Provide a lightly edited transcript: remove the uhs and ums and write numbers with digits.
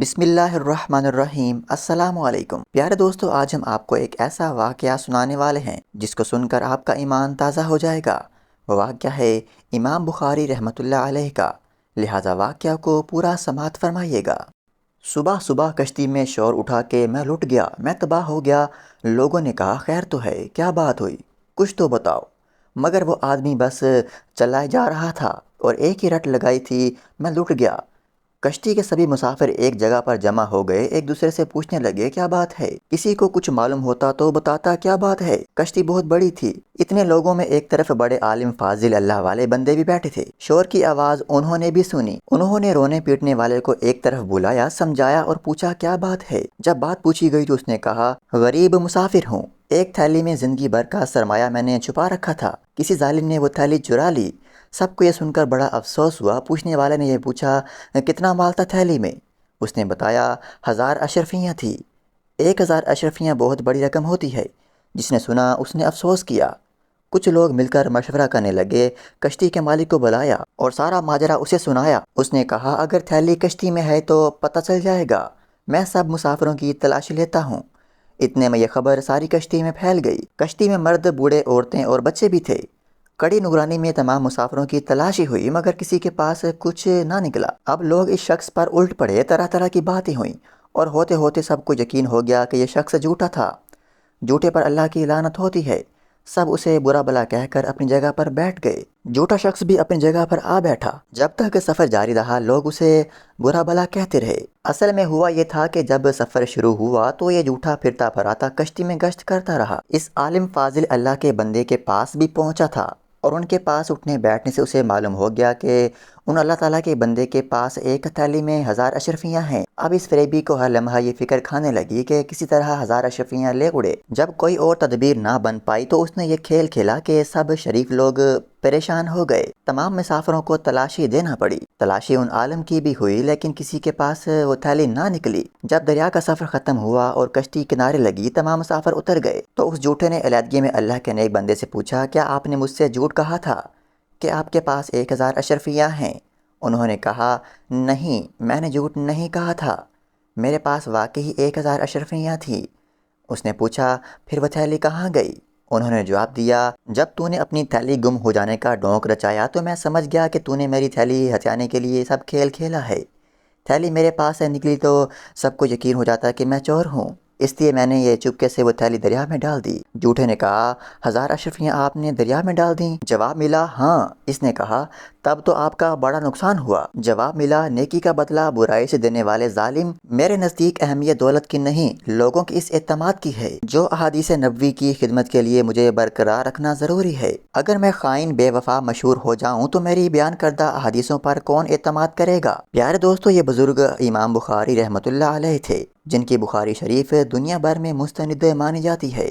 بسم اللہ الرحمن الرحیم۔ السلام علیکم پیارے دوستو، آج ہم آپ کو ایک ایسا واقعہ سنانے والے ہیں جس کو سن کر آپ کا ایمان تازہ ہو جائے گا۔ وہ واقعہ ہے امام بخاری رحمۃ اللہ علیہ کا، لہٰذا واقعہ کو پورا سماعت فرمائیے گا۔ صبح صبح کشتی میں شور اٹھا کہ میں لٹ گیا، میں تباہ ہو گیا۔ لوگوں نے کہا خیر تو ہے، کیا بات ہوئی، کچھ تو بتاؤ۔ مگر وہ آدمی بس چلائے جا رہا تھا اور ایک ہی رٹ لگائی تھی، میں لٹ گیا۔ کشتی کے سبھی مسافر ایک جگہ پر جمع ہو گئے، ایک دوسرے سے پوچھنے لگے کیا بات ہے، کسی کو کچھ معلوم ہوتا تو بتاتا کیا بات ہے۔ کشتی بہت بڑی تھی، اتنے لوگوں میں ایک طرف بڑے عالم فاضل اللہ والے بندے بھی بیٹھے تھے۔ شور کی آواز انہوں نے بھی سنی، انہوں نے رونے پیٹنے والے کو ایک طرف بلایا، سمجھایا اور پوچھا کیا بات ہے۔ جب بات پوچھی گئی تو اس نے کہا غریب مسافر ہوں، ایک تھیلی میں زندگی بھر کا سرمایہ میں نے چھپا رکھا تھا، کسی ظالم نے وہ تھیلی چرا لی۔ سب کو یہ سن کر بڑا افسوس ہوا۔ پوچھنے والے نے یہ پوچھا کتنا مال تھا تھیلی میں؟ اس نے بتایا 1000 اشرفیاں تھی۔ 1000 اشرفیاں بہت بڑی رقم ہوتی ہے۔ جس نے سنا اس نے افسوس کیا۔ کچھ لوگ مل کر مشورہ کرنے لگے، کشتی کے مالک کو بلایا اور سارا ماجرا اسے سنایا۔ اس نے کہا اگر تھیلی کشتی میں ہے تو پتہ چل جائے گا، میں سب مسافروں کی تلاشی لیتا ہوں۔ اتنے میں یہ خبر ساری کشتی میں پھیل گئی۔ کشتی میں مرد، بوڑھے، عورتیں اور بچے بھی تھے۔ کڑی نگرانی میں تمام مسافروں کی تلاشی ہوئی مگر کسی کے پاس کچھ نہ نکلا۔ اب لوگ اس شخص پر الٹ پڑے، طرح طرح کی باتیں ہوئیں اور ہوتے ہوتے سب کو یقین ہو گیا کہ یہ شخص جھوٹا تھا۔ جھوٹے پر اللہ کی لعنت ہوتی ہے۔ سب اسے برا بلا کہہ کر اپنی جگہ پر بیٹھ گئے۔ جھوٹا شخص بھی اپنی جگہ پر آ بیٹھا۔ جب تک سفر جاری رہا لوگ اسے برا بلا کہتے رہے۔ اصل میں ہوا یہ تھا کہ جب سفر شروع ہوا تو یہ جھوٹا پھرتا پھراتا کشتی میں گشت کرتا رہا۔ اس عالم فاضل اللہ کے بندے کے پاس بھی پہنچا تھا اور ان کے پاس اٹھنے بیٹھنے سے اسے معلوم ہو گیا کہ ان اللہ تعالیٰ کے بندے کے پاس ایک تھیلی میں 1000 اشرفیاں ہیں۔ اب اس فریبی کو ہر لمحہ یہ فکر کھانے لگی کہ کسی طرح 1000 اشرفیاں لے اڑے۔ جب کوئی اور تدبیر نہ بن پائی تو اس نے یہ کھیل کھیلا کہ سب شریف لوگ پریشان ہو گئے۔ تمام مسافروں کو تلاشی دینا پڑی۔ تلاشی ان عالم کی بھی ہوئی لیکن کسی کے پاس وہ تھیلی نہ نکلی۔ جب دریا کا سفر ختم ہوا اور کشتی کنارے لگی، تمام مسافر اتر گئے تو اس جھوٹے نے علیحدگی میں اللہ کے نیک بندے سے پوچھا کیا آپ نے مجھ سے جھوٹ کہا تھا کہ آپ کے پاس 1000 اشرفیاں ہیں؟ انہوں نے کہا نہیں، میں نے جھوٹ نہیں کہا تھا، میرے پاس واقعی 1000 اشرفیاں تھیں۔ اس نے پوچھا پھر وہ تھیلی کہاں گئی؟ انہوں نے جواب دیا جب تو نے اپنی تھیلی گم ہو جانے کا ڈونک رچایا تو میں سمجھ گیا کہ تو نے میری تھیلی ہتھیانے کے لیے سب کھیل کھیلا ہے۔ تھیلی میرے پاس سے نکلی تو سب کو یقین ہو جاتا کہ میں چور ہوں، اس لیے میں نے یہ چپکے سے وہ تھیلی دریا میں ڈال دی۔ جھوٹے نے کہا 1000 اشرفیاں آپ نے دریا میں ڈال دیں؟ جواب ملا ہاں۔ اس نے کہا تب تو آپ کا بڑا نقصان ہوا۔ جواب ملا نیکی کا بدلہ برائی سے دینے والے ظالم، میرے نزدیک اہمیت دولت کی نہیں لوگوں کی اس اعتماد کی ہے جو احادیث نبوی کی خدمت کے لیے مجھے برقرار رکھنا ضروری ہے۔ اگر میں خائن بے وفا مشہور ہو جاؤں تو میری بیان کردہ احادیثوں پر کون اعتماد کرے گا؟ پیارے دوستو، یہ بزرگ امام بخاری رحمۃ اللہ علیہ تھے جن کی بخاری شریف دنیا بھر میں مستند مانی جاتی ہے۔